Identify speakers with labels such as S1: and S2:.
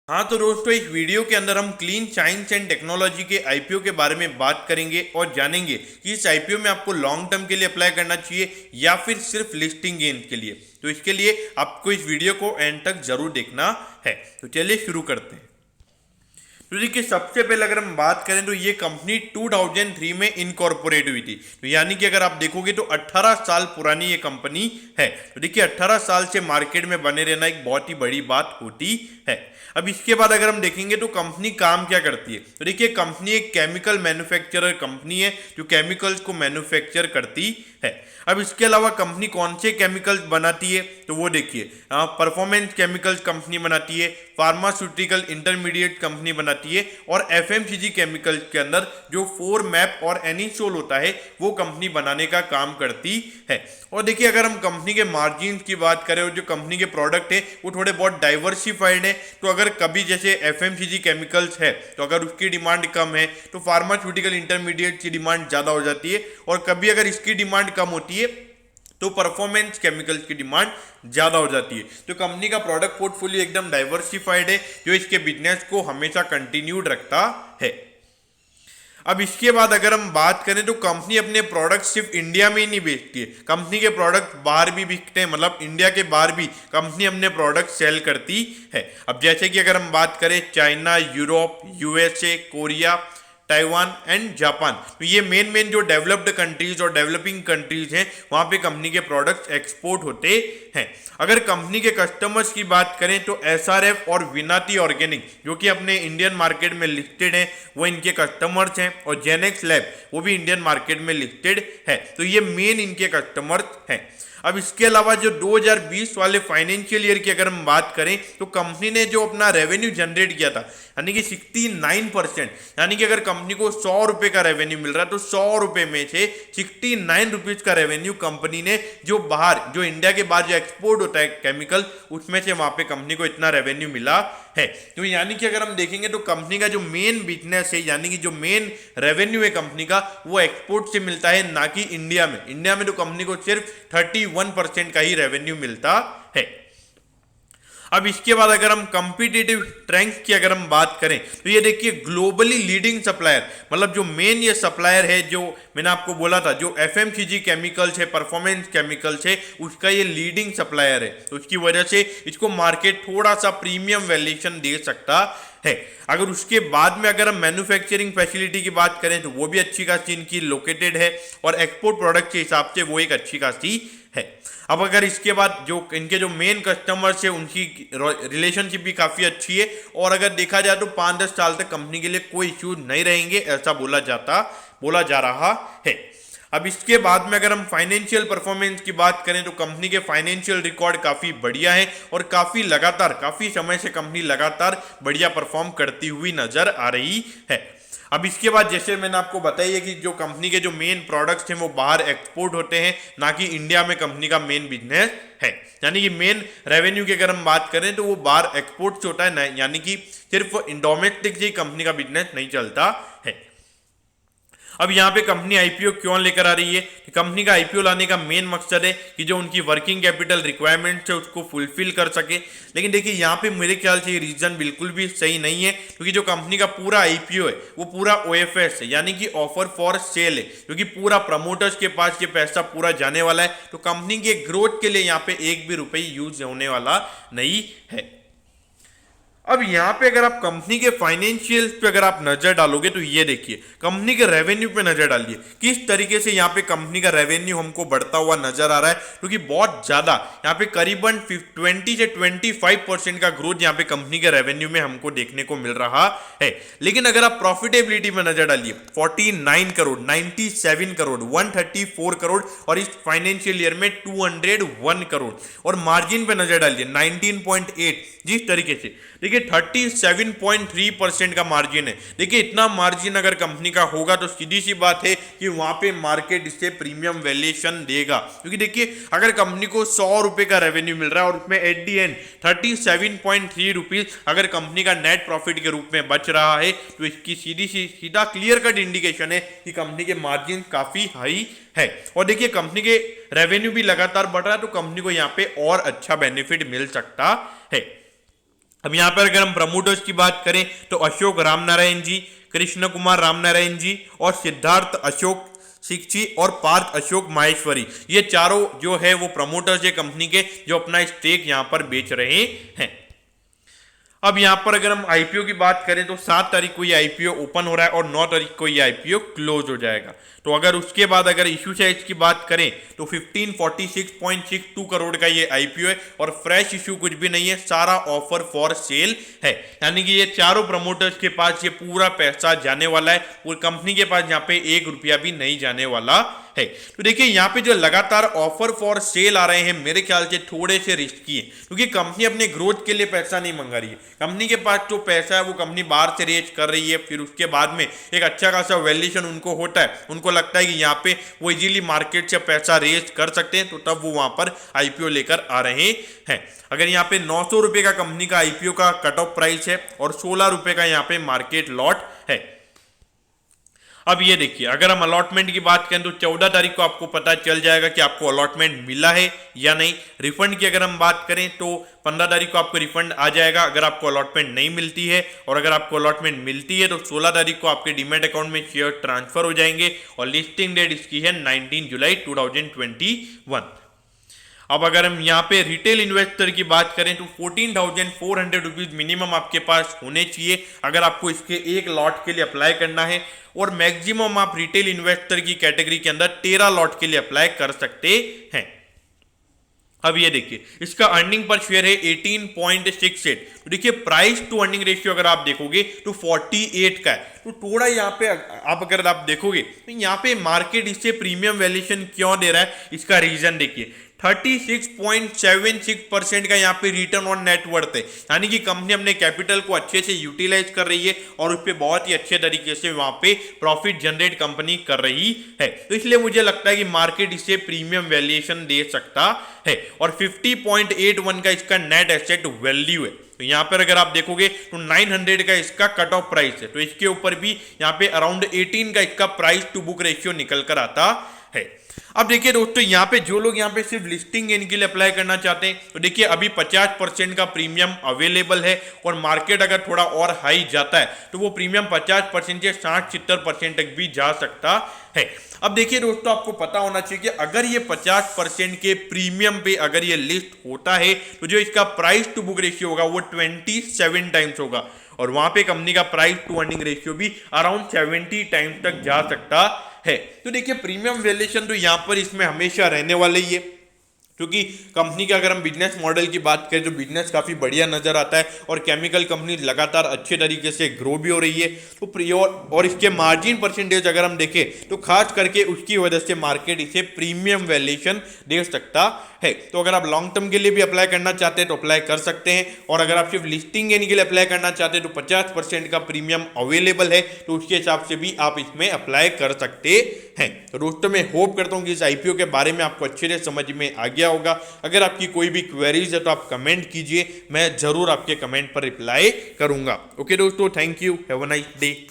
S1: हाँ तो दोस्तों, इस वीडियो के अंदर हम क्लीन साइंस एंड टेक्नोलॉजी के आईपीओ के बारे में बात करेंगे और जानेंगे कि इस आईपीओ में आपको लॉन्ग टर्म के लिए अप्लाई करना चाहिए या फिर सिर्फ लिस्टिंग गेन के लिए। तो इसके लिए आपको इस वीडियो को एंड तक जरूर देखना है। तो चलिए शुरू करते हैं। तो देखिए, सबसे पहले अगर हम बात करें तो ये कंपनी 2003 में इनकॉर्पोरेट हुई थी। तो यानी कि अगर आप देखोगे तो 18 साल पुरानी ये कंपनी है। तो देखिए, 18 साल से मार्केट में बने रहना एक बहुत ही बड़ी बात होती है। अब इसके बाद अगर हम देखेंगे तो कंपनी काम क्या करती है, तो देखिए कंपनी एक केमिकल मैन्युफैक्चरर कंपनी है जो केमिकल्स को मैन्युफैक्चर करती है। अब इसके अलावा कंपनी कौन से केमिकल्स बनाती है, तो वो देखिए परफॉर्मेंस केमिकल्स कंपनी बनाती है, फार्मास्यूटिकल इंटरमीडिएट कंपनी बनाती है और एफएमसीजी केमिकल्स के अंदर जो 4-मैप और एनिसोल होता है वो कंपनी बनाने का काम करती है। और देखिए, अगर हम कंपनी के मार्जिन की बात करें और जो कंपनी के प्रोडक्ट है वो थोड़े बहुत डाइवर्सिफाइड है। तो अगर कभी जैसे एफएमसीजी केमिकल्स है तो अगर उसकी डिमांड कम है तो फार्मास्यूटिकल इंटरमीडिएट की डिमांड ज़्यादा हो जाती है, और कभी अगर इसकी डिमांड कम होती है तो परफॉर्मेंस केमिकल्स की डिमांड ज़्यादा हो जाती है। तो कंपनी का प्रोडक्ट पोर्टफोलियो एकदम डाइवर्सिफाइड है जो इसके बिजनेस को हमेशा कंटिन्यूड रखता है। अब इसके बाद अगर हम बात करें तो कंपनी अपने प्रोडक्ट सिर्फ इंडिया में ही नहीं बेचती है, कंपनी के प्रोडक्ट बाहर भी बिकते हैं, मतलब इंडिया के बाहर भी कंपनी अपने प्रोडक्ट सेल करती है। अब जैसे कि अगर हम बात करें China, Europe, USA, Korea, Taiwan and Japan, तो ये मेन जो डेवलप्ड कंट्रीज और डेवलपिंग कंट्रीज हैं वहां पे कंपनी के प्रोडक्ट्स एक्सपोर्ट होते हैं। अगर कंपनी के कस्टमर्स की बात करें तो एसआरएफ और विनाती ऑर्गेनिक जो कि अपने इंडियन मार्केट में लिस्टेड हैं वो इनके कस्टमर्स हैं, और जेनेक्स लैब वो भी इंडियन मार्केट में लिस्टेड है। तो ये मेन इनके कस्टमर्स हैं। अब इसके अलावा जो 2020 वाले फाइनेंशियल ईयर की अगर हम बात करें तो कंपनी ने जो अपना रेवेन्यू जनरेट किया था यानी कि 69%, यानी कि अगर कंपनी को 100 रुपए का रेवेन्यू मिल रहा है तो 100 रुपए में से 69 रुपीज का रेवेन्यू कंपनी ने जो बाहर, जो इंडिया के बाहर जो एक्सपोर्ट होता है केमिकल, उसमें से वहां पे कंपनी को इतना रेवेन्यू मिला है। तो यानी कि अगर हम देखेंगे तो कंपनी का जो मेन बिजनेस है यानी कि जो मेन रेवेन्यू है कंपनी का वो एक्सपोर्ट से मिलता है, ना कि इंडिया में। इंडिया में तो कंपनी को सिर्फ 31% का ही रेवेन्यू मिलता है। अब इसके बाद अगर हम कंपीटेटिव स्ट्रेंथ की अगर हम बात करें तो ये देखिए ग्लोबली लीडिंग सप्लायर, मतलब जो मेन ये सप्लायर है, जो मैंने आपको बोला था जो एफएमसीजी केमिकल्स है, परफॉर्मेंस केमिकल्स है, उसका ये लीडिंग सप्लायर है। तो उसकी वजह से इसको मार्केट थोड़ा सा प्रीमियम वैल्यूएशन दे सकता है। अगर उसके बाद में अगर हम मैन्युफैक्चरिंग फैसिलिटी की बात करें तो वो भी अच्छी खासी इनकी लोकेटेड है, और एक्सपोर्ट प्रोडक्ट के हिसाब से वो एक अच्छी खासी है। अब अगर इसके बाद जो इनके जो मेन कस्टमर्स है उनकी रिलेशनशिप भी काफ़ी अच्छी है, और अगर देखा जाए तो 5-10 साल तक कंपनी के लिए कोई इश्यू नहीं रहेंगे, ऐसा बोला जा रहा है। अब इसके बाद में अगर हम फाइनेंशियल परफॉर्मेंस की बात करें तो कंपनी के फाइनेंशियल रिकॉर्ड काफ़ी बढ़िया है, और काफ़ी समय से कंपनी लगातार बढ़िया परफॉर्म करती हुई नजर आ रही है। अब इसके बाद जैसे मैंने आपको बताया कि जो कंपनी के जो मेन प्रोडक्ट्स हैं वो बाहर एक्सपोर्ट होते हैं, ना कि इंडिया में कंपनी का मेन बिजनेस है। यानी कि मेन रेवेन्यू की अगर हम बात करें तो वो बाहर एक्सपोर्ट से होता है, यानी कि सिर्फ डोमेस्टिक से ही कंपनी का बिजनेस नहीं चलता है। अब यहाँ पे कंपनी आईपीओ क्यों लेकर आ रही है, कंपनी का आईपीओ लाने का मेन मकसद है कि जो उनकी वर्किंग कैपिटल रिक्वायरमेंट्स है उसको फुलफिल कर सके। लेकिन देखिए यहाँ पे मेरे ख्याल से ये रीजन बिल्कुल भी सही नहीं है, क्योंकि जो कंपनी का पूरा आईपीओ है वो पूरा ओएफएस है, यानी कि ऑफर फॉर सेल है, क्योंकि पूरा प्रमोटर्स के पास ये पैसा पूरा जाने वाला है। तो कंपनी के ग्रोथ के लिए यहाँ पे एक भी रुपये यूज होने वाला नहीं है। अब यहाँ पे अगर आप कंपनी के फाइनेंशियल्स पे अगर आप नजर डालोगे तो ये देखिए कंपनी के रेवेन्यू पे नजर डालिए किस तरीके से यहाँ पे कंपनी का रेवेन्यू हमको बढ़ता हुआ नजर आ रहा है, क्योंकि बहुत ज्यादा यहाँ पे करीबन 20 से 25% का ग्रोथ यहाँ पे कंपनी के रेवेन्यू में हमको देखने को मिल रहा है। लेकिन अगर आप प्रॉफिटेबिलिटी में नजर डालिए 49 करोड़, 97 करोड़, 134 करोड़ और इस फाइनेंशियल ईयर में 201 करोड़, और मार्जिन पे नजर डालिए 19.8, जिस तरीके से देखिए 37.3% का मार्जिन है। देखिए इतना मार्जिन अगर कंपनी का होगा तो सीधी सी बात है कि वहां पे मार्केट इसे प्रीमियम वैल्यूएशन देगा, क्योंकि देखिए अगर कंपनी को 100 रुपए का रेवेन्यू मिल रहा है और उसमें एट दी एंड 37.3 रुपीज अगर कंपनी का नेट प्रॉफिट के रूप में बच रहा है तो इसकी सीधा क्लियर कट इंडिकेशन है कि कंपनी के मार्जिन काफी हाई है। और देखिए कंपनी के रेवेन्यू भी लगातार बढ़ रहा है तो कंपनी को यहाँ पे और अच्छा बेनिफिट मिल सकता है। अब यहाँ पर अगर हम प्रमोटर्स की बात करें तो अशोक रामनारायण जी, कृष्ण कुमार रामनारायण जी और सिद्धार्थ अशोक सिक्ची और पार्थ अशोक माहेश्वरी, ये चारों जो है वो प्रमोटर्स है कंपनी के, जो अपना स्टेक यहाँ पर बेच रहे हैं। अब यहाँ पर अगर हम आईपीओ की बात करें तो 7 तारीख को ये आईपीओ ओपन हो रहा है और 9 तारीख को ये आईपीओ क्लोज हो जाएगा। तो अगर उसके बाद अगर इशू साइज की बात करें तो 1546.62 करोड़ का ये आईपीओ है और फ्रेश इशू कुछ भी नहीं है, सारा ऑफर फॉर सेल है। यानी कि ये चारों प्रमोटर्स के पास ये पूरा पैसा जाने वाला है और कंपनी के पास यहाँ पे 1 रुपया भी नहीं जाने वाला है। तो देखिए यहाँ पे जो लगातार ऑफर फॉर सेल आ रहे हैं मेरे ख्याल से थोड़े से रिस्की है, क्योंकि कंपनी अपने ग्रोथ के लिए पैसा नहीं मंगा रही है। कंपनी के पास जो पैसा है वो कंपनी बाहर से रेज कर रही है, फिर उसके बाद में एक अच्छा खासा वैल्यूएशन उनको होता है, उनको लगता है कि यहाँ पे वो इजीली मार्केट से पैसा रेज कर सकते हैं, तो तब वो वहां पर आईपीओ लेकर आ रहे हैं। अगर यहाँ पे 900 रुपए का कंपनी का आईपीओ का कट ऑफ प्राइस है और 16 रुपए का यहाँ पे मार्केट लॉट है। अब ये देखिए अगर हम अलॉटमेंट की बात करें तो 14 तारीख को आपको पता चल जाएगा कि आपको अलॉटमेंट मिला है या नहीं। रिफंड की अगर हम बात करें तो 15 तारीख को आपको रिफंड आ जाएगा अगर आपको अलॉटमेंट नहीं मिलती है, और अगर आपको अलॉटमेंट मिलती है तो 16 तारीख को आपके डीमैट अकाउंट में शेयर ट्रांसफर हो जाएंगे और लिस्टिंग डेट इसकी है 19 जुलाई 2021। अब अगर हम यहाँ पे रिटेल इन्वेस्टर की बात करें तो 14,400 रुपीज मिनिमम आपके पास होने चाहिए अगर आपको इसके एक लॉट के लिए अप्लाई करना है, और मैक्सिमम आप रिटेल इन्वेस्टर की कैटेगरी के अंदर 13 लॉट के लिए अप्लाई कर सकते हैं। अब ये देखिए इसका अर्निंग पर शेयर है 18.68। तो देखिए प्राइस टू अर्निंग रेशियो अगर आप देखोगे तो 48 का है। तो थोड़ा यहाँ पे आप अगर आप देखोगे तो यहाँ पे मार्केट इससे प्रीमियम वैल्यूएशन क्यों दे रहा है, इसका रीजन देखिए 36.76% का यहाँ पे रिटर्न ऑन नेटवर्थ है, यानी कि कंपनी अपने कैपिटल को अच्छे से यूटिलाइज कर रही है और उस पर बहुत ही अच्छे तरीके से वहां पे प्रॉफिट जनरेट कंपनी कर रही है। तो इसलिए मुझे लगता है कि मार्केट इसे प्रीमियम वैल्यूएशन दे सकता है, और 50.81 का इसका नेट एसेट वैल्यू है। तो यहाँ पर अगर आप देखोगे तो 900 का इसका कट ऑफ प्राइस है, तो इसके ऊपर भी यहाँ पे अराउंड 18 का इसका प्राइस टू बुक रेशियो निकल कर आता है। अब देखिए दोस्तों यहाँ पे जो लोग यहाँ पे सिर्फ लिस्टिंग गेन के लिए अप्लाई करना चाहते हैं तो देखिए अभी 50% का प्रीमियम अवेलेबल है, और मार्केट अगर थोड़ा और हाई जाता है तो वो प्रीमियम 50% से 60-70% तक भी जा सकता है। अब देखिए दोस्तों आपको पता होना चाहिए कि अगर ये 50% के प्रीमियम पे अगर ये लिस्ट होता है तो जो इसका प्राइस टू बुक रेशियो होगा वो 27 टाइम्स होगा, और वहां पे कंपनी का प्राइस टू अर्निंग रेशियो भी अराउंड 70 टाइम्स तक जा सकता है। तो देखिए प्रीमियम वैल्यूएशन तो यहाँ पर इसमें हमेशा रहने वाले ही है, क्योंकि कंपनी का अगर हम बिजनेस मॉडल की बात करें तो बिजनेस काफ़ी बढ़िया नजर आता है और केमिकल कंपनी लगातार अच्छे तरीके से ग्रो भी हो रही है। तो और इसके मार्जिन परसेंटेज अगर हम देखें तो खास करके उसकी वजह से मार्केट इसे प्रीमियम वैल्यूएशन दे सकता है। तो अगर आप लॉन्ग टर्म के लिए भी अप्लाई करना चाहते हैं तो अप्लाई कर सकते हैं, और अगर आप सिर्फ लिस्टिंग गेन के लिए अप्लाई करना चाहते हैं तो 50% का प्रीमियम अवेलेबल है, तो उसके हिसाब से भी आप इसमें अप्लाई कर सकते हैं। तो दोस्तों मैं होप करता हूँ कि इस आईपीओ के बारे में आपको अच्छे से समझ में आ गया होगा। अगर आपकी कोई भी क्वेरीज है तो आप कमेंट कीजिए, मैं जरूर आपके कमेंट पर रिप्लाई करूंगा। ओके दोस्तों, thank you, have a nice day.